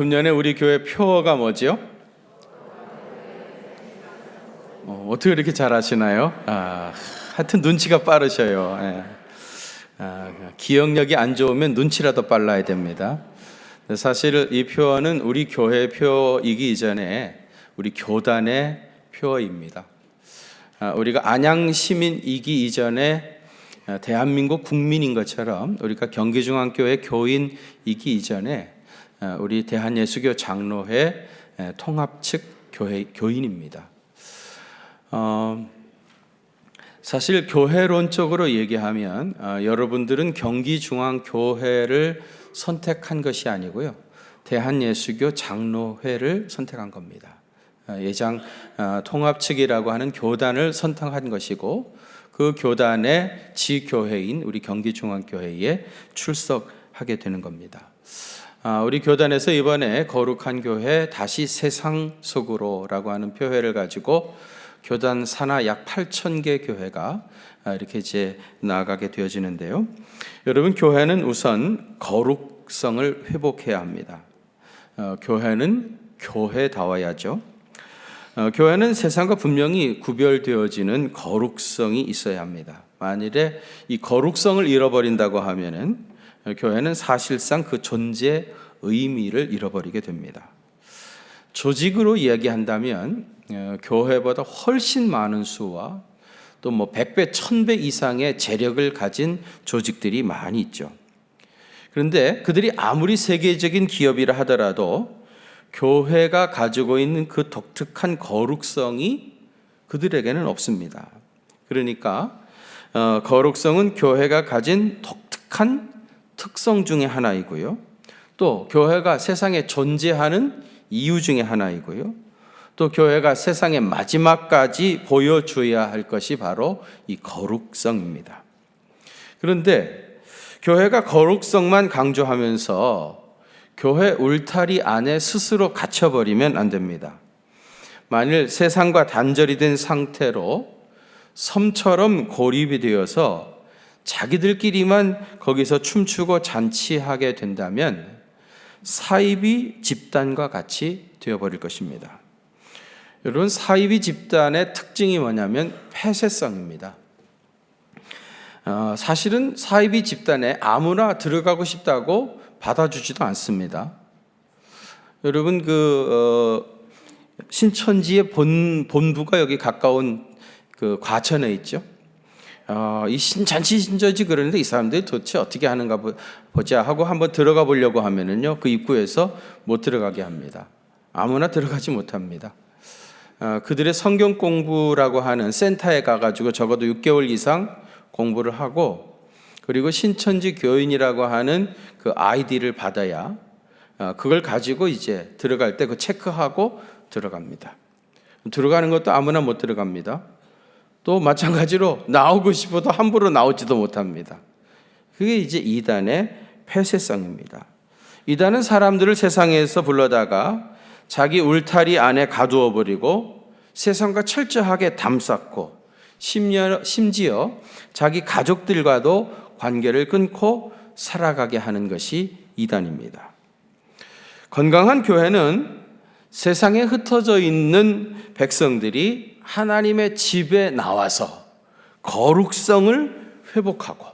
금년에 우리 교회 표어가 뭐지요? 어떻게 이렇게 잘 아시나요? 하여튼 눈치가 빠르셔요. 기억력이 안 좋으면 눈치라도 빨라야 됩니다. 사실 이 표어는 우리 교회 표이기 이전에 우리 교단의 표어입니다. 우리가 안양 시민이기 이전에 대한민국 국민인 것처럼 우리가 경기중앙교회 교인이기 이전에 우리 대한예수교 장로회 통합 측 교인입니다. 사실 교회론적으로 얘기하면 여러분들은 경기중앙교회를 선택한 것이 아니고요, 대한예수교 장로회를 선택한 겁니다. 예장 통합 측이라고 하는 교단을 선택한 것이고, 그 교단의 지교회인 우리 경기중앙교회에 출석하게 되는 겁니다. 우리 교단에서 이번에 거룩한 교회 다시 세상 속으로라고 하는 표회를 가지고 교단 산하 약 8,000개 교회가 이렇게 이제 나아가게 되어지는데요. 여러분, 교회는 우선 거룩성을 회복해야 합니다. 교회는 교회다워야죠. 교회는 세상과 분명히 구별되어지는 거룩성이 있어야 합니다. 만일에 이 거룩성을 잃어버린다고 하면은 교회는 사실상 그 존재 의미를 잃어버리게 됩니다. 조직으로 이야기한다면 교회보다 훨씬 많은 수와 또 100배, 1000배 이상의 재력을 가진 조직들이 많이 있죠. 그런데 그들이 아무리 세계적인 기업이라 하더라도 교회가 가지고 있는 그 독특한 거룩성이 그들에게는 없습니다. 그러니까 거룩성은 교회가 가진 독특한 특성 중에 하나이고요, 또 교회가 세상에 존재하는 이유 중에 하나이고요, 또 교회가 세상의 마지막까지 보여줘야 할 것이 바로 이 거룩성입니다. 그런데 교회가 거룩성만 강조하면서 교회 울타리 안에 스스로 갇혀버리면 안 됩니다. 만일 세상과 단절이 된 상태로 섬처럼 고립이 되어서 자기들끼리만 거기서 춤추고 잔치하게 된다면 사이비 집단과 같이 되어버릴 것입니다. 여러분, 사이비 집단의 특징이 뭐냐면 폐쇄성입니다. 사실은 사이비 집단에 아무나 들어가고 싶다고 받아주지도 않습니다. 여러분, 신천지의 본부가 여기 가까운 그 과천에 있죠. 이 잔치 신천지 그러는데 이 사람들이 도대체 어떻게 하는가 보자 하고 한번 들어가 보려고 하면은요, 그 입구에서 못 들어가게 합니다. 아무나 들어가지 못합니다. 그들의 성경 공부라고 하는 센터에 가가지고 적어도 6개월 이상 공부를 하고, 그리고 신천지 교인이라고 하는 그 아이디를 받아야 그걸 가지고 이제 들어갈 때 그 체크하고 들어갑니다. 들어가는 것도 아무나 못 들어갑니다. 또 마찬가지로 나오고 싶어도 함부로 나오지도 못합니다. 그게 이제 이단의 폐쇄성입니다. 이단은 사람들을 세상에서 불러다가 자기 울타리 안에 가두어 버리고 세상과 철저하게 담쌓고 심지어 자기 가족들과도 관계를 끊고 살아가게 하는 것이 이단입니다. 건강한 교회는 세상에 흩어져 있는 백성들이 하나님의 집에 나와서 거룩성을 회복하고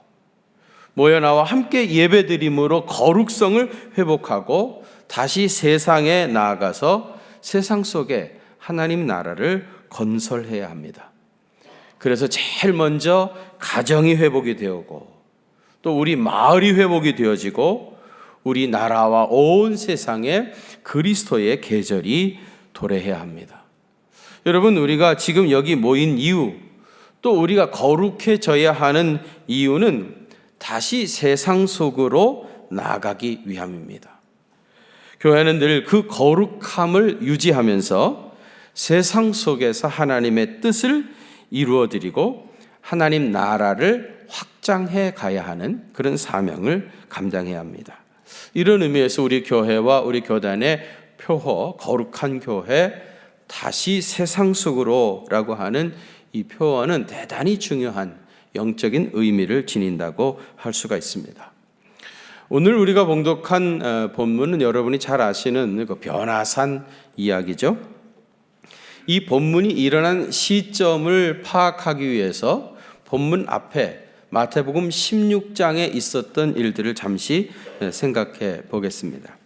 모여 나와 함께 예배드림으로 거룩성을 회복하고 다시 세상에 나아가서 세상 속에 하나님 나라를 건설해야 합니다. 그래서 제일 먼저 가정이 회복이 되고 또 우리 마을이 회복이 되어지고 우리 나라와 온 세상에 그리스도의 계절이 도래해야 합니다. 여러분, 우리가 지금 여기 모인 이유, 또 우리가 거룩해져야 하는 이유는 다시 세상 속으로 나아가기 위함입니다. 교회는 늘 그 거룩함을 유지하면서 세상 속에서 하나님의 뜻을 이루어드리고 하나님 나라를 확장해 가야 하는 그런 사명을 감당해야 합니다. 이런 의미에서 우리 교회와 우리 교단의 표어 거룩한 교회 다시 세상 속으로라고 하는 이 표어는 대단히 중요한 영적인 의미를 지닌다고 할 수가 있습니다. 오늘 우리가 봉독한 본문은 여러분이 잘 아시는 그 변화산 이야기죠. 이 본문이 일어난 시점을 파악하기 위해서 본문 앞에 마태복음 16장에 있었던 일들을 잠시 생각해 보겠습니다.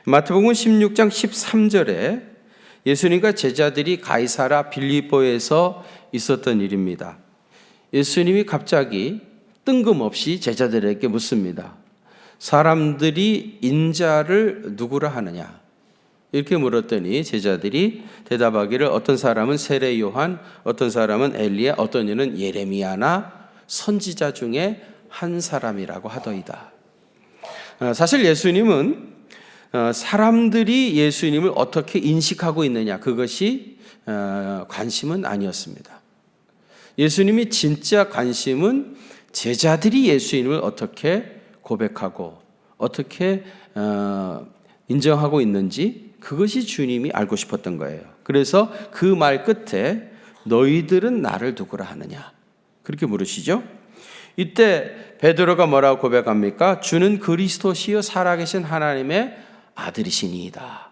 마태복음 16장 13절에 예수님과 제자들이 가이사라 빌립보에서 있었던 일입니다. 예수님이 갑자기 뜬금없이 제자들에게 묻습니다. 사람들이 인자를 누구라 하느냐? 이렇게 물었더니 제자들이 대답하기를 어떤 사람은 세례 요한, 어떤 사람은 엘리야, 어떤 이는 예레미야나 선지자 중에 한 사람이라고 하더이다. 사실 예수님은 사람들이 예수님을 어떻게 인식하고 있느냐, 그것이 관심은 아니었습니다. 예수님이 진짜 관심은 제자들이 예수님을 어떻게 고백하고 어떻게 인정하고 있는지, 그것이 주님이 알고 싶었던 거예요. 그래서 그 말 끝에 너희들은 나를 누구라 하느냐, 그렇게 물으시죠. 이때 베드로가 뭐라고 고백합니까? 주는 그리스도시요 살아계신 하나님의 아들이시니이다.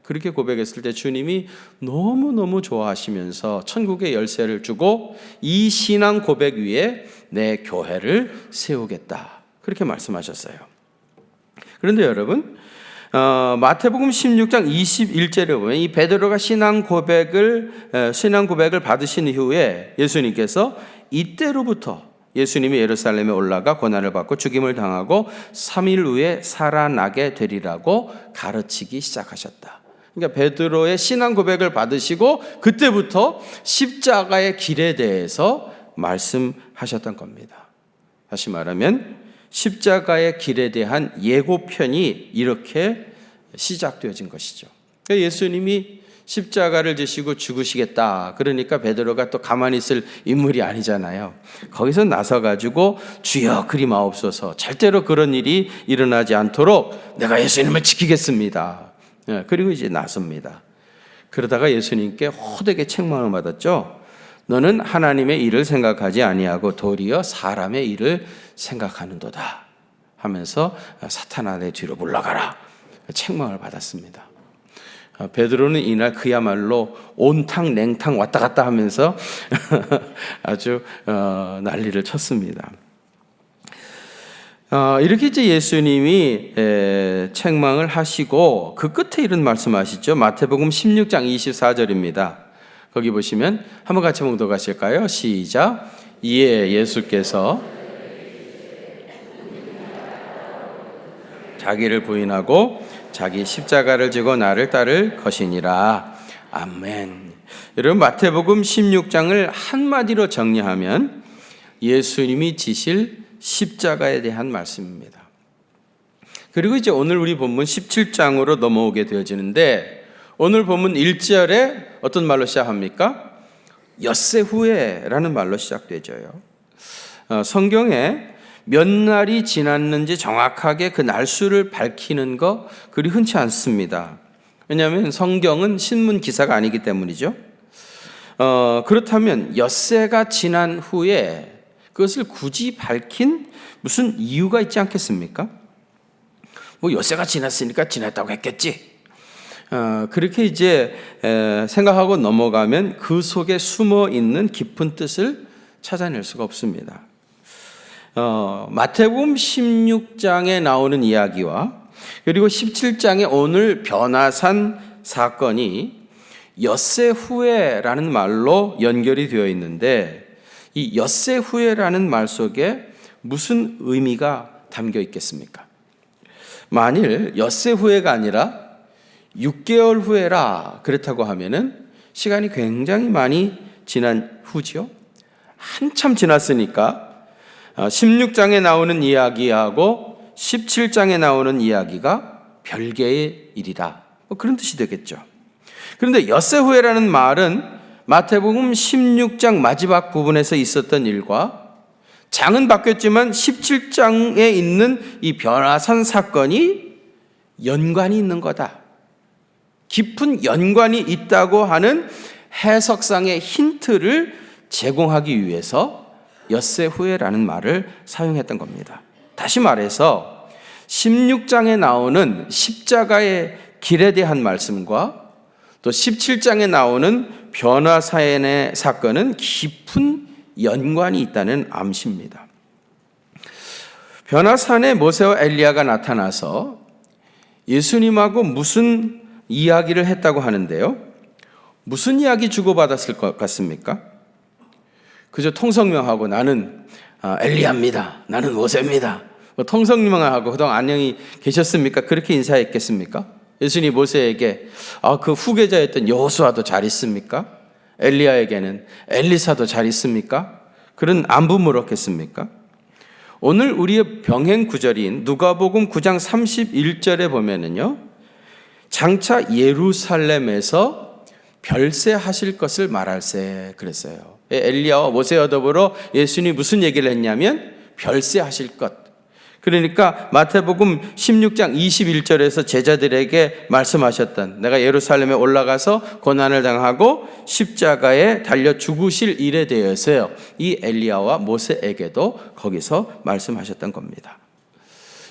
그렇게 고백했을 때 주님이 너무너무 좋아하시면서 천국의 열쇠를 주고 이 신앙 고백 위에 내 교회를 세우겠다, 그렇게 말씀하셨어요. 그런데 여러분, 마태복음 16장 21절에 보면 이 베드로가 신앙 고백을 받으신 이후에 예수님께서 이때로부터 예수님이 예루살렘에 올라가 고난을 받고 죽임을 당하고 3일 후에 살아나게 되리라고 가르치기 시작하셨다. 그러니까 베드로의 신앙 고백을 받으시고 그때부터 십자가의 길에 대해서 말씀하셨던 겁니다. 다시 말하면 십자가의 길에 대한 예고편이 이렇게 시작되어진 것이죠. 그러니까 예수님이 십자가를 지시고 죽으시겠다, 그러니까 베드로가 또 가만히 있을 인물이 아니잖아요. 거기서 나서가지고 주여 그리 마옵소서, 절대로 그런 일이 일어나지 않도록 내가 예수님을 지키겠습니다. 그리고 이제 나섭니다. 그러다가 예수님께 호되게 책망을 받았죠. 너는 하나님의 일을 생각하지 아니하고 도리어 사람의 일을 생각하는도다 하면서 사탄아 내 뒤로 물러가라, 책망을 받았습니다. 베드로는 이날 그야말로 온탕 냉탕 왔다 갔다 하면서 아주 난리를 쳤습니다. 이렇게 이제 예수님이 책망을 하시고 그 끝에 이런 말씀하시죠. 마태복음 16장 24절입니다. 거기 보시면 한번 같이 봉독하실까요? 시작. 이에 예수께서 자기를 부인하고 자기 십자가를 지고 나를 따를 것이니라. 아멘. 여러분, 마태복음 16장을 한마디로 정리하면 예수님이 지실 십자가에 대한 말씀입니다. 그리고 이제 오늘 우리 본문 17장으로 넘어오게 되어지는데, 오늘 본문 1절에 어떤 말로 시작합니까? 엿새 후에라는 말로 시작되죠. 성경에 몇 날이 지났는지 정확하게 그 날수를 밝히는 거 그리 흔치 않습니다. 왜냐하면 성경은 신문 기사가 아니기 때문이죠. 그렇다면 엿새가 지난 후에 그것을 굳이 밝힌 무슨 이유가 있지 않겠습니까? 뭐 엿새가 지났으니까 지났다고 했겠지. 그렇게 이제 생각하고 넘어가면 그 속에 숨어 있는 깊은 뜻을 찾아낼 수가 없습니다. 마태복음 16장에 나오는 이야기와 그리고 17장에 오늘 변화산 사건이 엿새 후에라는 말로 연결이 되어 있는데, 이 엿새 후에라는 말 속에 무슨 의미가 담겨 있겠습니까? 만일 엿새 후에가 아니라 6개월 후에라 그렇다고 하면은 시간이 굉장히 많이 지난 후죠. 한참 지났으니까 16장에 나오는 이야기하고 17장에 나오는 이야기가 별개의 일이다, 뭐 그런 뜻이 되겠죠. 그런데 엿새 후에라는 말은 마태복음 16장 마지막 부분에서 있었던 일과 장은 바뀌었지만 17장에 있는 이 변화산 사건이 연관이 있는 거다, 깊은 연관이 있다고 하는 해석상의 힌트를 제공하기 위해서 엿새 후에라는 말을 사용했던 겁니다. 다시 말해서 16장에 나오는 십자가의 길에 대한 말씀과 또 17장에 나오는 변화산의 사건은 깊은 연관이 있다는 암시입니다. 변화산에 모세와 엘리야가 나타나서 예수님하고 무슨 이야기를 했다고 하는데요. 무슨 이야기 주고받았을 것 같습니까? 그저 통성명하고 나는 엘리야입니다. 나는 모세입니다. 통성명하고 그동안 안녕히 계셨습니까? 그렇게 인사했겠습니까? 예수님이 모세에게 그 후계자였던 여호수아도 잘 있습니까? 엘리야에게는 엘리사도 잘 있습니까? 그런 안부 물었겠습니까? 오늘 우리의 병행 구절인 누가복음 9장 31절에 보면은요, 장차 예루살렘에서 별세하실 것을 말할세 그랬어요. 엘리야와 모세와 더불어 예수님이 무슨 얘기를 했냐면 별세하실 것. 그러니까 마태복음 16장 21절에서 제자들에게 말씀하셨던 내가 예루살렘에 올라가서 고난을 당하고 십자가에 달려 죽으실 일에 대해서요, 이 엘리야와 모세에게도 거기서 말씀하셨던 겁니다.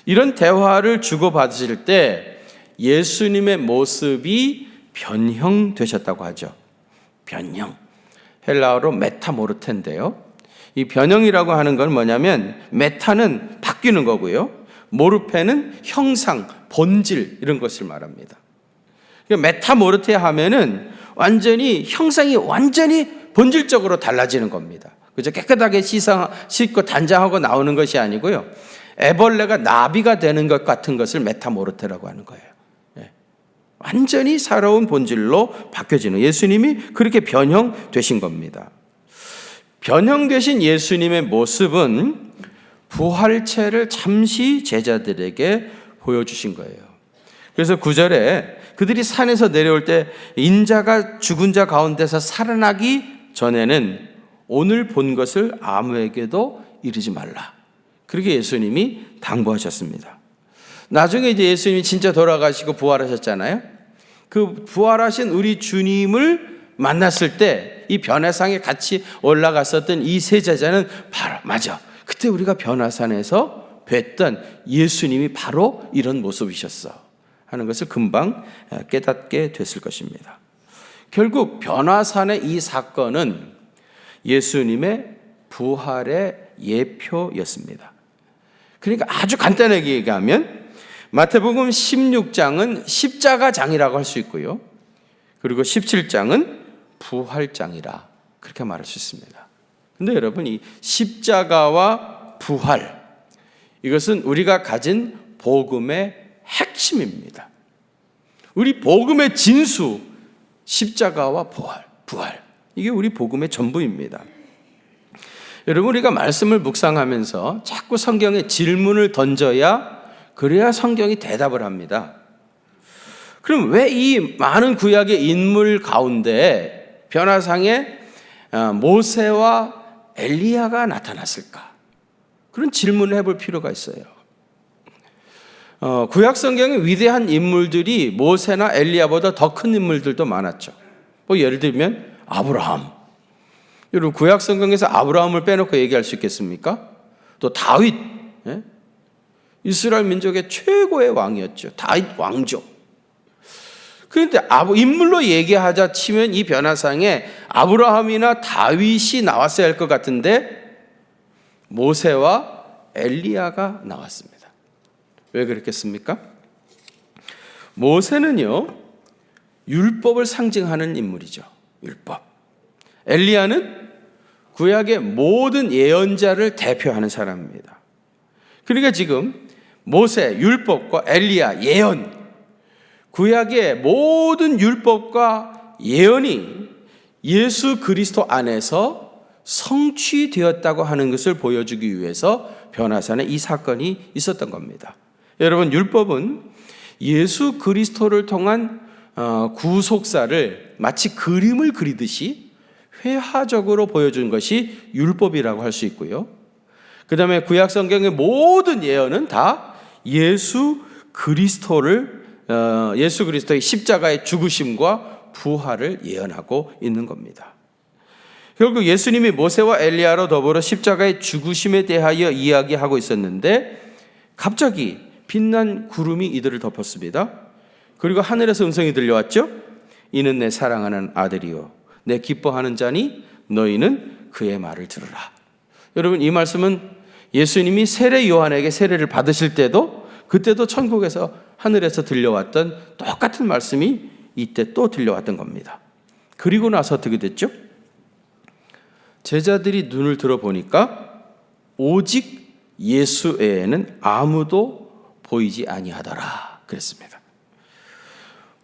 이런 대화를 주고받으실 때 예수님의 모습이 변형되셨다고 하죠. 변형. 헬라어로 메타모르테인데요. 이 변형이라고 하는 건 뭐냐면 메타는 바뀌는 거고요. 모르페는 형상, 본질 이런 것을 말합니다. 메타모르테 하면은 완전히 형상이 완전히 본질적으로 달라지는 겁니다. 그죠? 깨끗하게 씻고 단장하고 나오는 것이 아니고요. 애벌레가 나비가 되는 것 같은 것을 메타모르테라고 하는 거예요. 완전히 새로운 본질로 바뀌어지는, 예수님이 그렇게 변형되신 겁니다. 변형되신 예수님의 모습은 부활체를 잠시 제자들에게 보여주신 거예요. 그래서 9절에 그들이 산에서 내려올 때 인자가 죽은 자 가운데서 살아나기 전에는 오늘 본 것을 아무에게도 이르지 말라. 그렇게 예수님이 당부하셨습니다. 나중에 이제 예수님이 진짜 돌아가시고 부활하셨잖아요. 그 부활하신 우리 주님을 만났을 때 이 변화산에 같이 올라갔었던 이 세 제자는 바로 맞아. 그때 우리가 변화산에서 뵀던 예수님이 바로 이런 모습이셨어 하는 것을 금방 깨닫게 됐을 것입니다. 결국 변화산의 이 사건은 예수님의 부활의 예표였습니다. 그러니까 아주 간단하게 얘기하면 마태복음 16장은 십자가장이라고 할 수 있고요. 그리고 17장은 부활장이라 그렇게 말할 수 있습니다. 그런데 여러분, 이 십자가와 부활, 이것은 우리가 가진 복음의 핵심입니다. 우리 복음의 진수, 십자가와 부활. 이게 우리 복음의 전부입니다. 여러분, 우리가 말씀을 묵상하면서 자꾸 성경에 질문을 던져야 그래야 성경이 대답을 합니다. 그럼 왜 이 많은 구약의 인물 가운데 변화상에 모세와 엘리야가 나타났을까? 그런 질문을 해볼 필요가 있어요. 구약 성경에 위대한 인물들이 모세나 엘리야보다 더 큰 인물들도 많았죠. 예를 들면 아브라함. 여러분, 구약 성경에서 아브라함을 빼놓고 얘기할 수 있겠습니까? 또 다윗, 이스라엘 민족의 최고의 왕이었죠. 다윗 왕족. 그런데 인물로 얘기하자 치면 이 변화상에 아브라함이나 다윗이 나왔어야 할 것 같은데 모세와 엘리야가 나왔습니다. 왜 그렇겠습니까? 모세는요, 율법을 상징하는 인물이죠. 율법. 엘리야는 구약의 모든 예언자를 대표하는 사람입니다. 그러니까 지금 모세, 율법과 엘리야, 예언, 구약의 모든 율법과 예언이 예수 그리스도 안에서 성취되었다고 하는 것을 보여주기 위해서 변화산에 이 사건이 있었던 겁니다. 여러분, 율법은 예수 그리스도를 통한 구속사를 마치 그림을 그리듯이 회화적으로 보여준 것이 율법이라고 할 수 있고요. 그 다음에 구약 성경의 모든 예언은 다 예수 그리스도의 십자가의 죽으심과 부활을 예언하고 있는 겁니다. 결국 예수님이 모세와 엘리야로 더불어 십자가의 죽으심에 대하여 이야기하고 있었는데 갑자기 빛난 구름이 이들을 덮었습니다. 그리고 하늘에서 음성이 들려왔죠. 이는 내 사랑하는 아들이요 내 기뻐하는 자니 너희는 그의 말을 들으라. 여러분, 이 말씀은 예수님이 세례 요한에게 세례를 받으실 때도 그때도 천국에서 하늘에서 들려왔던 똑같은 말씀이 이때 또 들려왔던 겁니다. 그리고 나서 어떻게 됐죠? 제자들이 눈을 들어보니까 오직 예수 외에는 아무도 보이지 아니하더라 그랬습니다.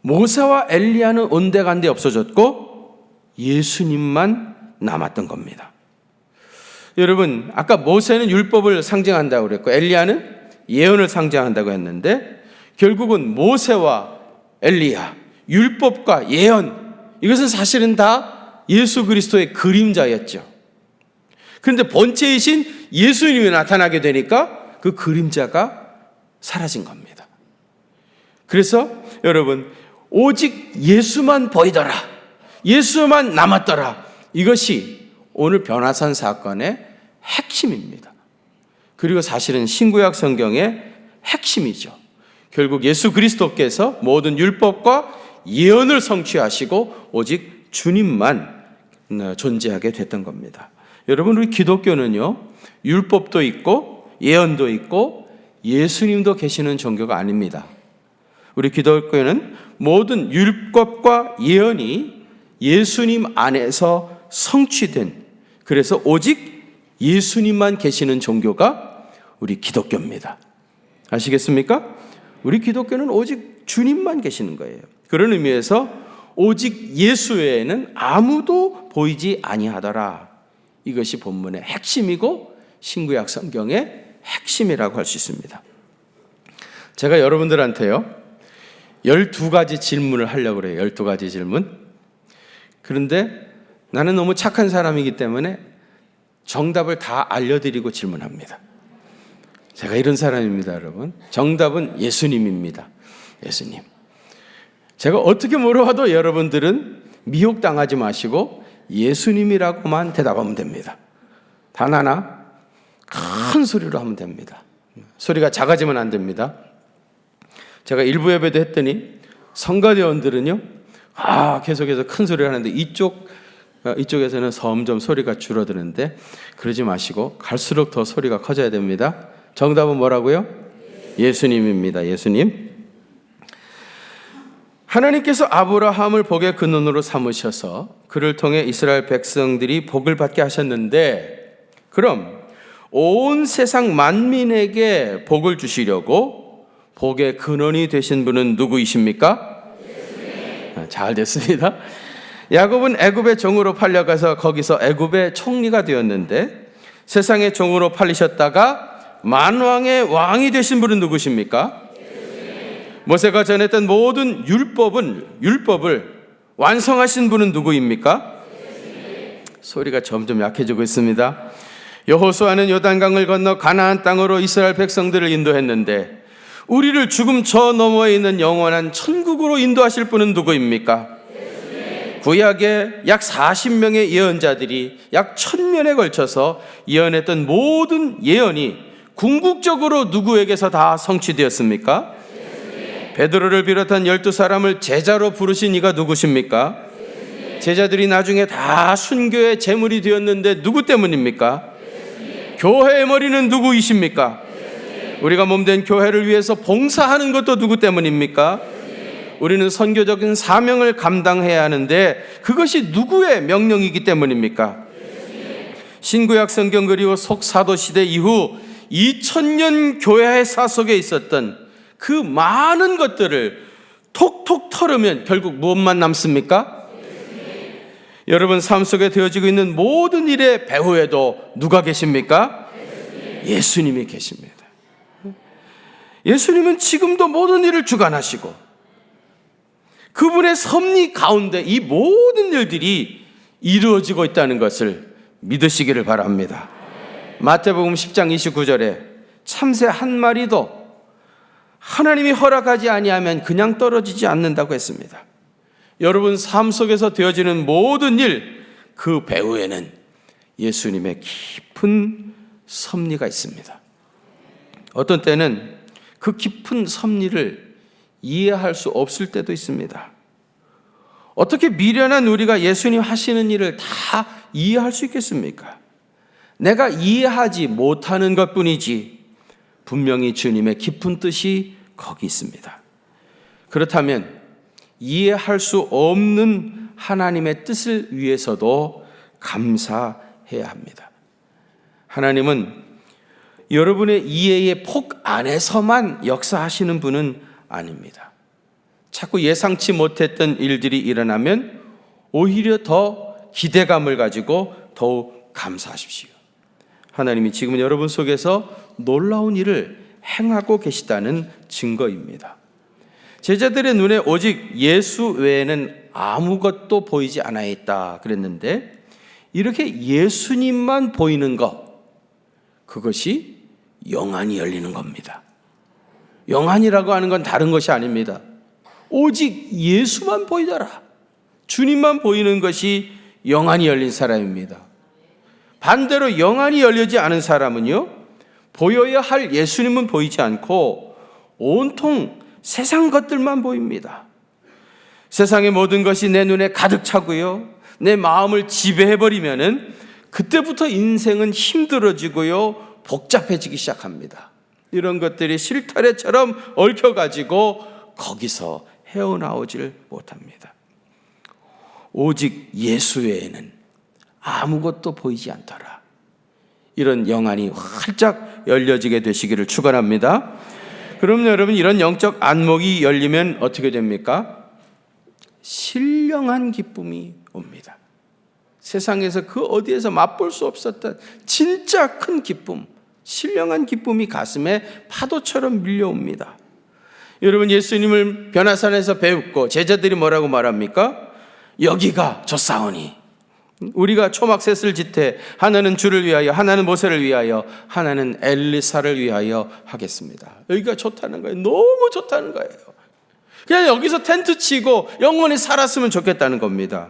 모세와 엘리야는 온데간데 없어졌고 예수님만 남았던 겁니다. 여러분, 아까 모세는 율법을 상징한다고 그랬고 엘리야는 예언을 상징한다고 했는데 결국은 모세와 엘리야, 율법과 예언, 이것은 사실은 다 예수 그리스도의 그림자였죠. 그런데 본체이신 예수님이 나타나게 되니까 그 그림자가 사라진 겁니다. 그래서 여러분, 오직 예수만 보이더라, 예수만 남았더라, 이것이 오늘 변화산 사건의 핵심입니다. 그리고 사실은 신구약 성경의 핵심이죠. 결국 예수 그리스도께서 모든 율법과 예언을 성취하시고 오직 주님만 존재하게 됐던 겁니다. 여러분, 우리 기독교는요, 율법도 있고 예언도 있고 예수님도 계시는 종교가 아닙니다. 우리 기독교는 모든 율법과 예언이 예수님 안에서 성취된, 그래서 오직 예수님만 계시는 종교가 우리 기독교입니다. 아시겠습니까? 우리 기독교는 오직 주님만 계시는 거예요. 그런 의미에서 오직 예수 외에는 아무도 보이지 아니하더라, 이것이 본문의 핵심이고 신구약 성경의 핵심이라고 할 수 있습니다. 제가 여러분들한테요 12가지 질문을 하려고 그래요. 12가지 질문. 그런데 나는 너무 착한 사람이기 때문에 정답을 다 알려드리고 질문합니다. 제가 이런 사람입니다, 여러분. 정답은 예수님입니다. 예수님. 제가 어떻게 물어봐도 여러분들은 미혹당하지 마시고 예수님이라고만 대답하면 됩니다. 단 하나, 큰 소리로 하면 됩니다. 소리가 작아지면 안 됩니다. 제가 일부 예배도 했더니 성가대원들은요, 계속해서 큰 소리를 하는데 이쪽에서는 점점 소리가 줄어드는데 그러지 마시고 갈수록 더 소리가 커져야 됩니다. 정답은 뭐라고요? 예수님입니다. 예수님. 하나님께서 아브라함을 복의 근원으로 삼으셔서 그를 통해 이스라엘 백성들이 복을 받게 하셨는데, 그럼 온 세상 만민에게 복을 주시려고 복의 근원이 되신 분은 누구이십니까? 잘 됐습니다. 야곱은 애굽의 종으로 팔려가서 거기서 애굽의 총리가 되었는데 세상의 종으로 팔리셨다가 만왕의 왕이 되신 분은 누구십니까? 모세가 전했던 모든 율법을 완성하신 분은 누구입니까? 소리가 점점 약해지고 있습니다. 여호수아는 요단강을 건너 가나안 땅으로 이스라엘 백성들을 인도했는데 우리를 죽음 저 너머에 있는 영원한 천국으로 인도하실 분은 누구입니까? 구약에 약 40명의 예언자들이 약 1000년에 걸쳐서 예언했던 모든 예언이 궁극적으로 누구에게서 다 성취되었습니까? 베드로를 비롯한 12사람을 제자로 부르신 이가 누구십니까? 제자들이 나중에 다 순교의 제물이 되었는데 누구 때문입니까? 교회의 머리는 누구이십니까? 우리가 몸된 교회를 위해서 봉사하는 것도 누구 때문입니까? 우리는 선교적인 사명을 감당해야 하는데 그것이 누구의 명령이기 때문입니까? 신구약 성경 그리고 속사도 시대 이후 2000년 교회사 속에 있었던 그 많은 것들을 톡톡 털으면 결국 무엇만 남습니까? 여러분 삶 속에 되어지고 있는 모든 일의 배후에도 누가 계십니까? 예수님이 계십니다. 예수님은 지금도 모든 일을 주관하시고 그분의 섭리 가운데 이 모든 일들이 이루어지고 있다는 것을 믿으시기를 바랍니다. 마태복음 10장 29절에 참새 한 마리도 하나님이 허락하지 아니하면 그냥 떨어지지 않는다고 했습니다. 여러분 삶 속에서 되어지는 모든 일, 그 배후에는 예수님의 깊은 섭리가 있습니다. 어떤 때는 그 깊은 섭리를 이해할 수 없을 때도 있습니다. 어떻게 미련한 우리가 예수님 하시는 일을 다 이해할 수 있겠습니까? 내가 이해하지 못하는 것뿐이지 분명히 주님의 깊은 뜻이 거기 있습니다. 그렇다면 이해할 수 없는 하나님의 뜻을 위해서도 감사해야 합니다. 하나님은 여러분의 이해의 폭 안에서만 역사하시는 분은 아닙니다. 자꾸 예상치 못했던 일들이 일어나면 오히려 더 기대감을 가지고 더욱 감사하십시오. 하나님이 지금 여러분 속에서 놀라운 일을 행하고 계시다는 증거입니다. 제자들의 눈에 오직 예수 외에는 아무것도 보이지 않아있다 그랬는데, 이렇게 예수님만 보이는 것, 그것이 영안이 열리는 겁니다. 영안이라고 하는 건 다른 것이 아닙니다. 오직 예수만 보이더라, 주님만 보이는 것이 영안이 열린 사람입니다. 반대로 영안이 열리지 않은 사람은요, 보여야 할 예수님은 보이지 않고 온통 세상 것들만 보입니다. 세상의 모든 것이 내 눈에 가득 차고요, 내 마음을 지배해버리면은 그때부터 인생은 힘들어지고요, 복잡해지기 시작합니다. 이런 것들이 실타래처럼 얽혀가지고 거기서 헤어나오질 못합니다. 오직 예수 외에는 아무것도 보이지 않더라. 이런 영안이 활짝 열려지게 되시기를 축원합니다. 그럼 여러분, 이런 영적 안목이 열리면 어떻게 됩니까? 신령한 기쁨이 옵니다. 세상에서 그 어디에서 맛볼 수 없었던 진짜 큰 기쁨, 신령한 기쁨이 가슴에 파도처럼 밀려옵니다. 여러분, 예수님을 변화산에서 배웠고 제자들이 뭐라고 말합니까? 여기가 좋사오니. 우리가 초막셋을 짓되 하나는 주를 위하여, 하나는 모세를 위하여, 하나는 엘리사를 위하여 하겠습니다. 여기가 좋다는 거예요. 너무 좋다는 거예요. 그냥 여기서 텐트 치고 영원히 살았으면 좋겠다는 겁니다.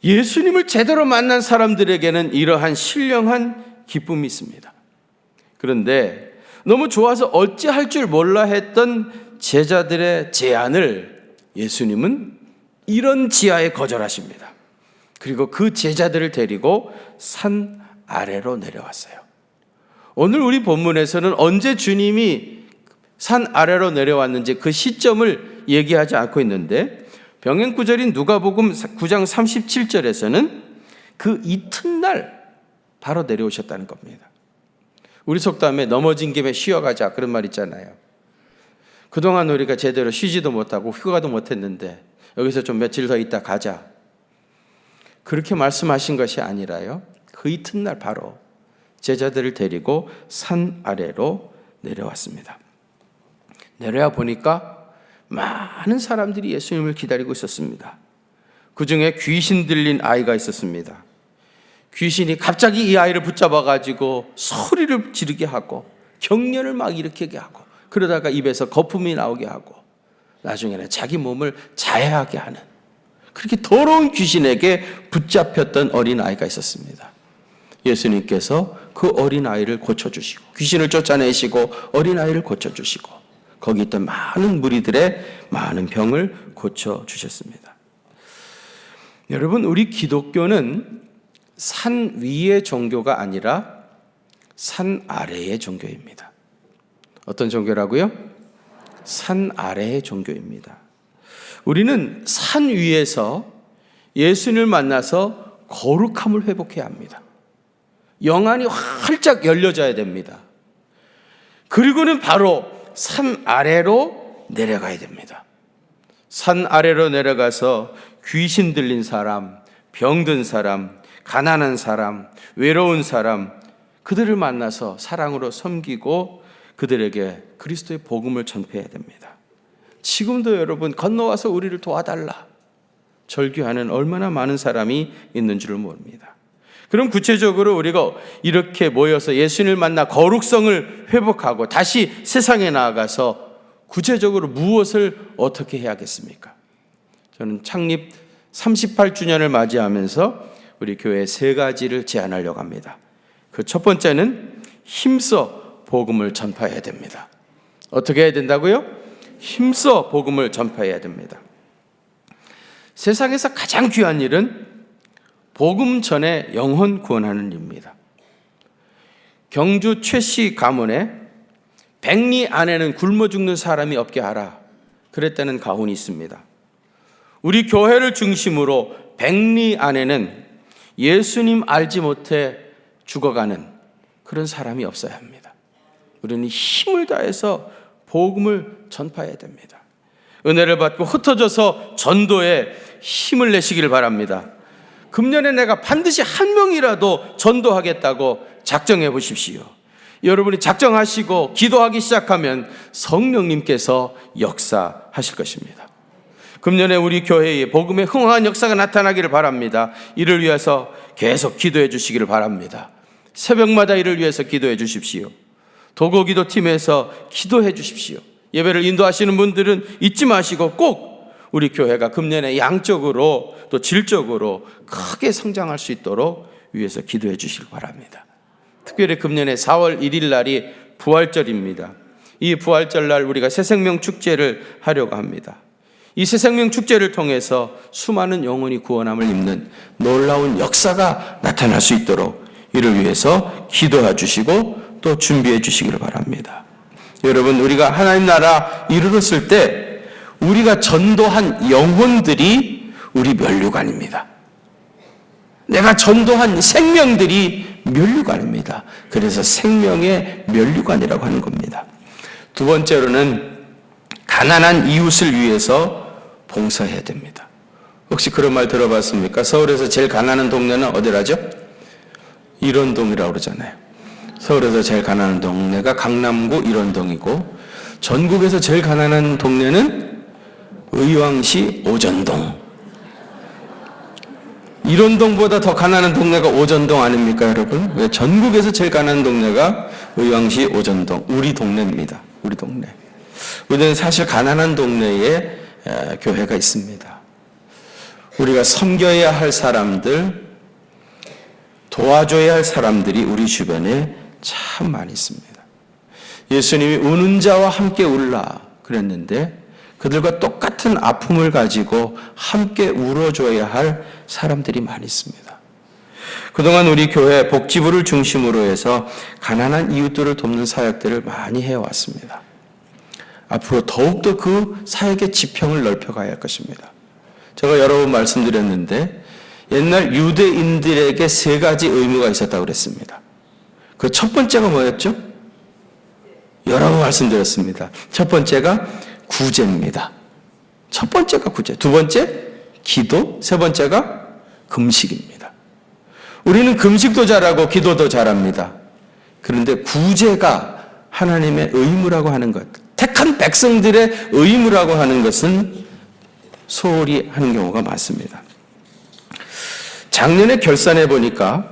예수님을 제대로 만난 사람들에게는 이러한 신령한 기쁨이 있습니다. 그런데 너무 좋아서 어찌할 줄 몰라 했던 제자들의 제안을 예수님은 이런 지하에 거절하십니다. 그리고 그 제자들을 데리고 산 아래로 내려왔어요. 오늘 우리 본문에서는 언제 주님이 산 아래로 내려왔는지 그 시점을 얘기하지 않고 있는데, 병행구절인 누가복음 9장 37절에서는 그 이튿날 바로 내려오셨다는 겁니다. 우리 속담에 넘어진 김에 쉬어가자, 그런 말 있잖아요. 그동안 우리가 제대로 쉬지도 못하고 휴가도 못했는데 여기서 좀 며칠 더 있다 가자, 그렇게 말씀하신 것이 아니라요, 그 이튿날 바로 제자들을 데리고 산 아래로 내려왔습니다. 내려와 보니까 많은 사람들이 예수님을 기다리고 있었습니다. 그 중에 귀신 들린 아이가 있었습니다. 귀신이 갑자기 이 아이를 붙잡아 가지고 소리를 지르게 하고 경련을 막 일으키게 하고, 그러다가 입에서 거품이 나오게 하고 나중에는 자기 몸을 자해하게 하는, 그렇게 더러운 귀신에게 붙잡혔던 어린아이가 있었습니다. 예수님께서 그 어린아이를 고쳐주시고, 귀신을 쫓아내시고 어린아이를 고쳐주시고, 거기 있던 많은 무리들의 많은 병을 고쳐주셨습니다. 여러분, 우리 기독교는 산 위의 종교가 아니라 산 아래의 종교입니다. 어떤 종교라고요? 산 아래의 종교입니다. 우리는 산 위에서 예수님을 만나서 거룩함을 회복해야 합니다. 영안이 활짝 열려져야 됩니다. 그리고는 바로 산 아래로 내려가야 됩니다. 산 아래로 내려가서 귀신 들린 사람, 병든 사람, 가난한 사람, 외로운 사람, 그들을 만나서 사랑으로 섬기고 그들에게 그리스도의 복음을 전폐해야 됩니다. 지금도 여러분, 건너와서 우리를 도와달라 절규하는 얼마나 많은 사람이 있는 줄을 모릅니다. 그럼 구체적으로 우리가 이렇게 모여서 예수님을 만나 거룩성을 회복하고 다시 세상에 나아가서 구체적으로 무엇을 어떻게 해야겠습니까? 저는 창립 38주년을 맞이하면서 우리 교회에 3가지를 제안하려고 합니다. 그 첫 번째는 힘써 복음을 전파해야 됩니다. 어떻게 해야 된다고요? 힘써 복음을 전파해야 됩니다. 세상에서 가장 귀한 일은 복음 전에 영혼 구원하는 일입니다. 경주 최씨 가문에 백리 안에는 굶어 죽는 사람이 없게 하라, 그랬다는 가훈이 있습니다. 우리 교회를 중심으로 백리 안에는 예수님 알지 못해 죽어가는 그런 사람이 없어야 합니다. 우리는 힘을 다해서 복음을 전파해야 됩니다. 은혜를 받고 흩어져서 전도에 힘을 내시기를 바랍니다. 금년에 내가 반드시 한 명이라도 전도하겠다고 작정해 보십시오. 여러분이 작정하시고 기도하기 시작하면 성령님께서 역사하실 것입니다. 금년에 우리 교회에 복음의 흥황한 역사가 나타나기를 바랍니다. 이를 위해서 계속 기도해 주시기를 바랍니다. 새벽마다 이를 위해서 기도해 주십시오. 도고기도팀에서 기도해 주십시오. 예배를 인도하시는 분들은 잊지 마시고 꼭 우리 교회가 금년에 양적으로 또 질적으로 크게 성장할 수 있도록 위해서 기도해 주시기 바랍니다. 특별히 금년에 4월 1일 날이 부활절입니다. 이 부활절 날 우리가 새생명 축제를 하려고 합니다. 이 새생명 축제를 통해서 수많은 영혼이 구원함을 입는 놀라운 역사가 나타날 수 있도록 이를 위해서 기도해 주시고 또 준비해 주시기를 바랍니다. 여러분, 우리가 하나님 나라 이르렀을 때 우리가 전도한 영혼들이 우리 면류관입니다. 내가 전도한 생명들이 면류관입니다. 그래서 생명의 면류관이라고 하는 겁니다. 두 번째로는 가난한 이웃을 위해서 봉사해야 됩니다. 혹시 그런 말 들어봤습니까? 서울에서 제일 가난한 동네는 어디라죠? 일원동이라고 그러잖아요. 서울에서 제일 가난한 동네가 강남구 일원동이고, 전국에서 제일 가난한 동네는 의왕시 오전동. 일원동보다 더 가난한 동네가 오전동 아닙니까, 여러분? 왜 전국에서 제일 가난한 동네가 의왕시 오전동, 우리 동네입니다. 우리 동네. 우리는 사실 가난한 동네에 교회가 있습니다. 우리가 섬겨야 할 사람들, 도와줘야 할 사람들이 우리 주변에 참 많이 있습니다. 예수님이 우는 자와 함께 울라 그랬는데 그들과 똑같은 아픔을 가지고 함께 울어줘야 할 사람들이 많이 있습니다. 그동안 우리 교회 복지부를 중심으로 해서 가난한 이웃들을 돕는 사역들을 많이 해왔습니다. 앞으로 더욱더 그 사역의 지평을 넓혀가야 할 것입니다. 제가 여러 번 말씀드렸는데 옛날 유대인들에게 3가지 의무가 있었다고 그랬습니다. 그 첫 번째가 뭐였죠? 여러 번 말씀드렸습니다. 첫 번째가 구제입니다. 첫 번째가 구제. 두 번째 기도. 세 번째가 금식입니다. 우리는 금식도 잘하고 기도도 잘합니다. 그런데 구제가 하나님의 의무라고 하는 것, 택한 백성들의 의무라고 하는 것은 소홀히 하는 경우가 많습니다. 작년에 결산해 보니까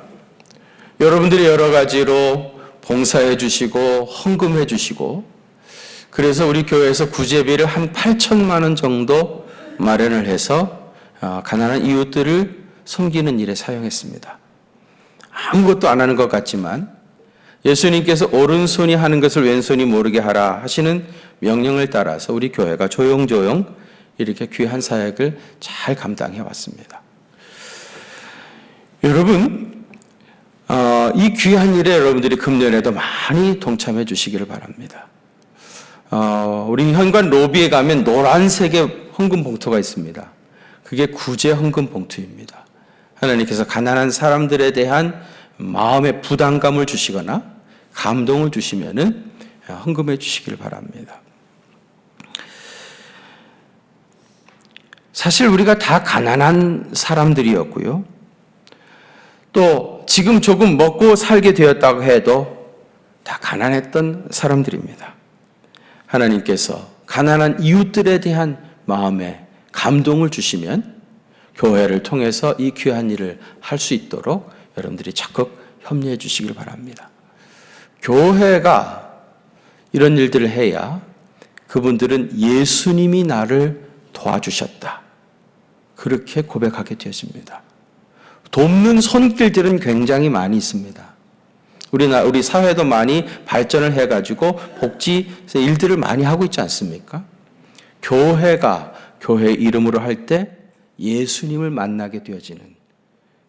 여러분들이 여러 가지로 봉사해 주시고 헌금해 주시고, 그래서 우리 교회에서 구제비를 한 8천만 원 정도 마련을 해서 가난한 이웃들을 섬기는 일에 사용했습니다. 아무것도 안 하는 것 같지만 예수님께서 오른손이 하는 것을 왼손이 모르게 하라 하시는 명령을 따라서 우리 교회가 조용조용 이렇게 귀한 사역을 잘 감당해 왔습니다. 여러분, 이 귀한 일에 여러분들이 금년에도 많이 동참해 주시기를 바랍니다. 우리 현관 로비에 가면 노란색의 헌금 봉투가 있습니다. 그게 구제 헌금 봉투입니다. 하나님께서 가난한 사람들에 대한 마음의 부담감을 주시거나 감동을 주시면은 헌금해 주시기를 바랍니다. 사실 우리가 다 가난한 사람들이었고요. 또 지금 조금 먹고 살게 되었다고 해도 다 가난했던 사람들입니다. 하나님께서 가난한 이웃들에 대한 마음에 감동을 주시면 교회를 통해서 이 귀한 일을 할 수 있도록 여러분들이 적극 협력해 주시길 바랍니다. 교회가 이런 일들을 해야 그분들은 예수님이 나를 도와주셨다, 그렇게 고백하게 되었습니다. 돕는 손길들은 굉장히 많이 있습니다. 우리 사회도 많이 발전을 해가지고 복지 일들을 많이 하고 있지 않습니까? 교회가 교회 이름으로 할 때 예수님을 만나게 되어지는,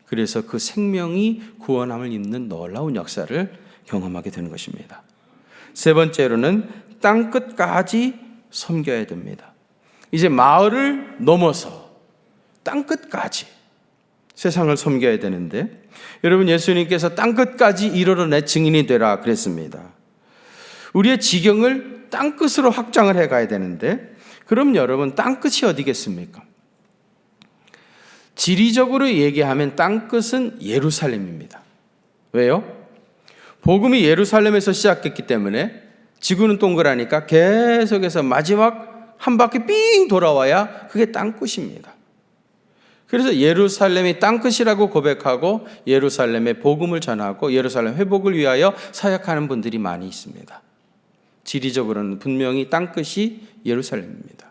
그래서 그 생명이 구원함을 입는 놀라운 역사를 경험하게 되는 것입니다. 세 번째로는 땅끝까지 섬겨야 됩니다. 이제 마을을 넘어서 땅끝까지 세상을 섬겨야 되는데, 여러분, 예수님께서 땅끝까지 이르러 내 증인이 되라 그랬습니다. 우리의 지경을 땅끝으로 확장을 해가야 되는데, 그럼 여러분, 땅끝이 어디겠습니까? 지리적으로 얘기하면 땅끝은 예루살렘입니다. 왜요? 복음이 예루살렘에서 시작했기 때문에 지구는 동그라니까 계속해서 마지막 한 바퀴 삥 돌아와야 그게 땅끝입니다. 그래서 예루살렘이 땅끝이라고 고백하고 예루살렘에 복음을 전하고 예루살렘 회복을 위하여 사역하는 분들이 많이 있습니다. 지리적으로는 분명히 땅끝이 예루살렘입니다.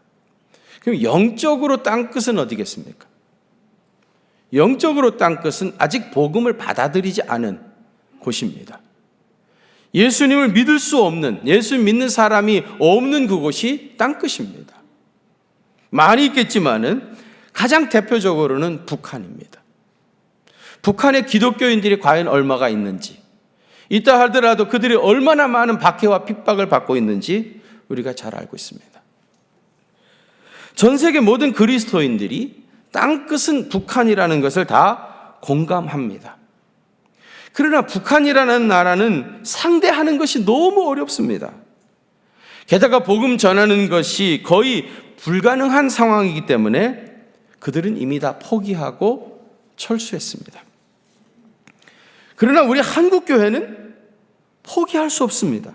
그럼 영적으로 땅끝은 어디겠습니까? 영적으로 땅끝은 아직 복음을 받아들이지 않은 곳입니다. 예수님을 믿을 수 없는, 예수 믿는 사람이 없는 그곳이 땅끝입니다. 많이 있겠지만은 가장 대표적으로는 북한입니다. 북한의 기독교인들이 과연 얼마가 있는지, 있다 하더라도 그들이 얼마나 많은 박해와 핍박을 받고 있는지 우리가 잘 알고 있습니다. 전 세계 모든 그리스도인들이 땅끝은 북한이라는 것을 다 공감합니다. 그러나 북한이라는 나라는 상대하는 것이 너무 어렵습니다. 게다가 복음 전하는 것이 거의 불가능한 상황이기 때문에 그들은 이미 다 포기하고 철수했습니다. 그러나 우리 한국교회는 포기할 수 없습니다.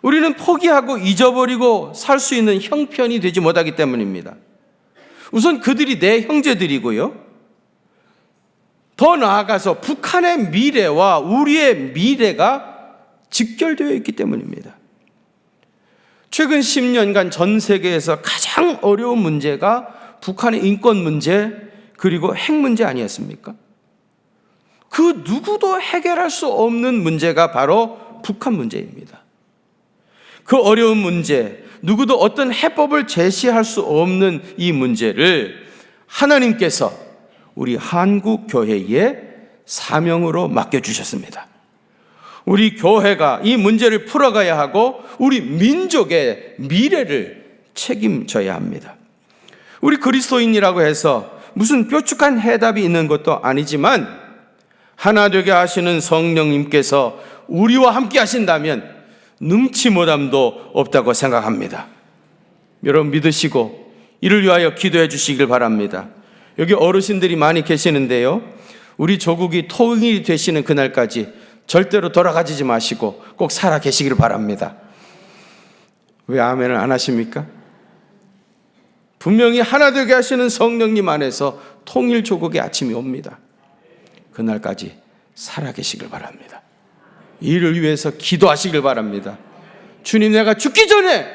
우리는 포기하고 잊어버리고 살 수 있는 형편이 되지 못하기 때문입니다. 우선 그들이 내 형제들이고요, 더 나아가서 북한의 미래와 우리의 미래가 직결되어 있기 때문입니다. 최근 10년간 전 세계에서 가장 어려운 문제가 북한의 인권 문제, 그리고 핵 문제 아니었습니까? 그 누구도 해결할 수 없는 문제가 바로 북한 문제입니다. 그 어려운 문제, 누구도 어떤 해법을 제시할 수 없는 이 문제를 하나님께서 우리 한국 교회에 사명으로 맡겨주셨습니다. 우리 교회가 이 문제를 풀어가야 하고 우리 민족의 미래를 책임져야 합니다. 우리 그리스도인이라고 해서 무슨 뾰족한 해답이 있는 것도 아니지만 하나 되게 하시는 성령님께서 우리와 함께 하신다면 능치 못함도 없다고 생각합니다. 여러분 믿으시고 이를 위하여 기도해 주시길 바랍니다. 여기 어르신들이 많이 계시는데요, 우리 조국이 통일이 되시는 그날까지 절대로 돌아가지 마시고 꼭 살아 계시길 바랍니다. 왜 아멘을 안 하십니까? 분명히 하나 되게 하시는 성령님 안에서 통일 조국의 아침이 옵니다. 그날까지 살아 계시길 바랍니다. 이를 위해서 기도하시길 바랍니다. 주님, 내가 죽기 전에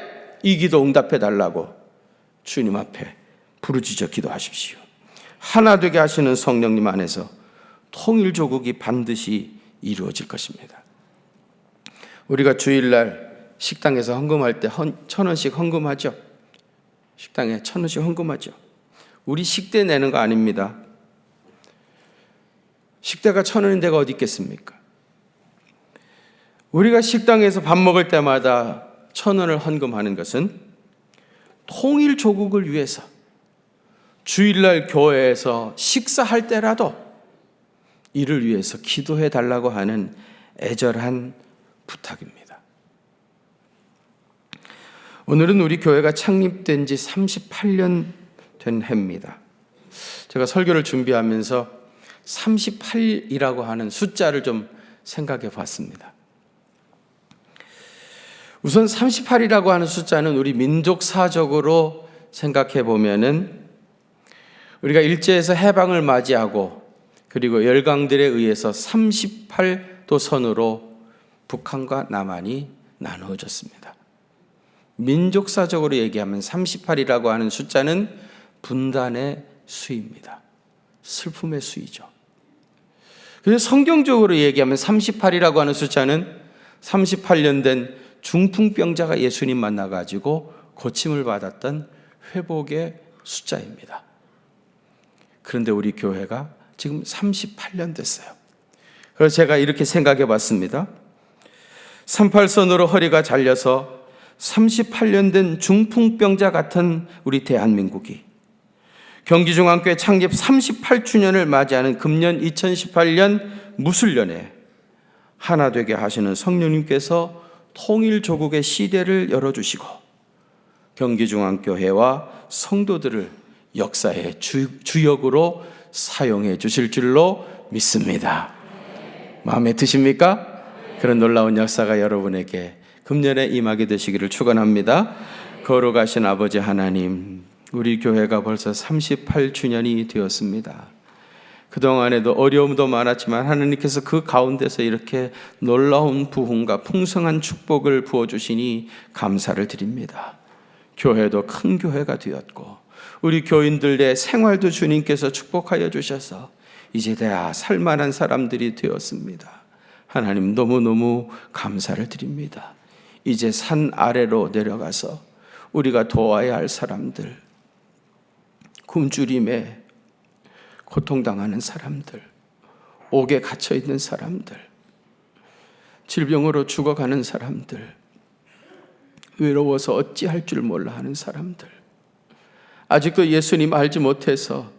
이 기도 응답해 달라고 주님 앞에 부르짖어 기도하십시오. 하나 되게 하시는 성령님 안에서 통일 조국이 반드시 이루어질 것입니다. 우리가 주일날 식당에서 헌금할 때 1,000원씩 헌금하죠. 식당에 1,000원씩 헌금하죠. 우리 식대 내는 거 아닙니다. 식대가 1,000원인 데가 어디 있겠습니까? 우리가 식당에서 밥 먹을 때마다 1,000원을 헌금하는 것은 통일 조국을 위해서 주일날 교회에서 식사할 때라도 이를 위해서 기도해 달라고 하는 애절한 부탁입니다. 오늘은 우리 교회가 창립된 지 38년 된 해입니다. 제가 설교를 준비하면서 38이라고 하는 숫자를 좀 생각해 봤습니다. 우선 38이라고 하는 숫자는 우리 민족사적으로 생각해 보면은 우리가 일제에서 해방을 맞이하고 그리고 열강들에 의해서 38도 선으로 북한과 남한이 나누어졌습니다. 민족사적으로 얘기하면 38이라고 하는 숫자는 분단의 수입니다. 슬픔의 수이죠. 그래서 성경적으로 얘기하면 38이라고 하는 숫자는 38년 된 중풍병자가 예수님 만나가지고 고침을 받았던 회복의 숫자입니다. 그런데 우리 교회가 지금 38년 됐어요. 그래서 제가 이렇게 생각해 봤습니다. 38선으로 허리가 잘려서 38년 된 중풍병자 같은 우리 대한민국이 경기중앙교회 창립 38주년을 맞이하는 금년 2018년 무술년에 하나 되게 하시는 성령님께서 통일조국의 시대를 열어주시고 경기중앙교회와 성도들을 역사의 주역으로 사용해 주실 줄로 믿습니다. 마음에 드십니까? 그런 놀라운 역사가 여러분에게 금년에 임하게 되시기를 축원합니다. 거룩하신 아버지 하나님, 우리 교회가 벌써 38주년이 되었습니다. 그동안에도 어려움도 많았지만 하나님께서 그 가운데서 이렇게 놀라운 부흥과 풍성한 축복을 부어주시니 감사를 드립니다. 교회도 큰 교회가 되었고 우리 교인들의 생활도 주님께서 축복하여 주셔서 이제 다 살만한 사람들이 되었습니다. 하나님 너무너무 감사를 드립니다. 이제 산 아래로 내려가서 우리가 도와야 할 사람들, 굶주림에 고통당하는 사람들, 옥에 갇혀있는 사람들, 질병으로 죽어가는 사람들, 외로워서 어찌할 줄 몰라 하는 사람들, 아직도 예수님 알지 못해서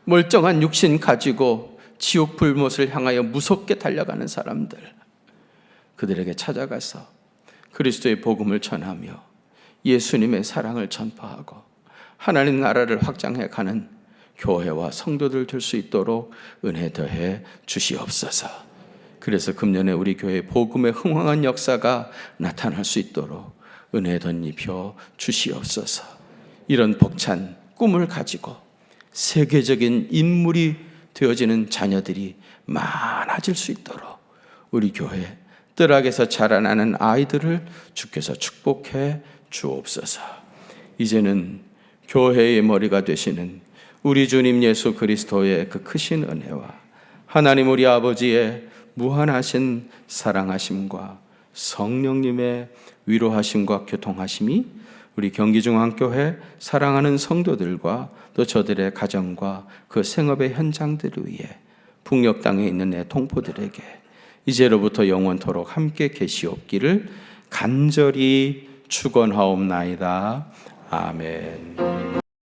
멀쩡한 육신 가지고 지옥 불못을 향하여 무섭게 달려가는 사람들, 그들에게 찾아가서 그리스도의 복음을 전하며 예수님의 사랑을 전파하고 하나님 나라를 확장해 가는 교회와 성도들 될 수 있도록 은혜 더해 주시옵소서. 그래서 금년에 우리 교회 복음의 흥황한 역사가 나타날 수 있도록 은혜 덧입혀 주시옵소서. 이런 벅찬 꿈을 가지고 세계적인 인물이 되어지는 자녀들이 많아질 수 있도록 우리 교회 뜰악에서 자라나는 아이들을 주께서 축복해 주옵소서. 이제는 교회의 머리가 되시는 우리 주님 예수 그리스도의 그 크신 은혜와 하나님 우리 아버지의 무한하신 사랑하심과 성령님의 위로하심과 교통하심이 우리 경기중앙교회 사랑하는 성도들과 또 저들의 가정과 그 생업의 현장들을 위해 북녘 땅에 있는 내 동포들에게 이제로부터 영원토록 함께 계시옵기를 간절히 축원하옵나이다. 아멘.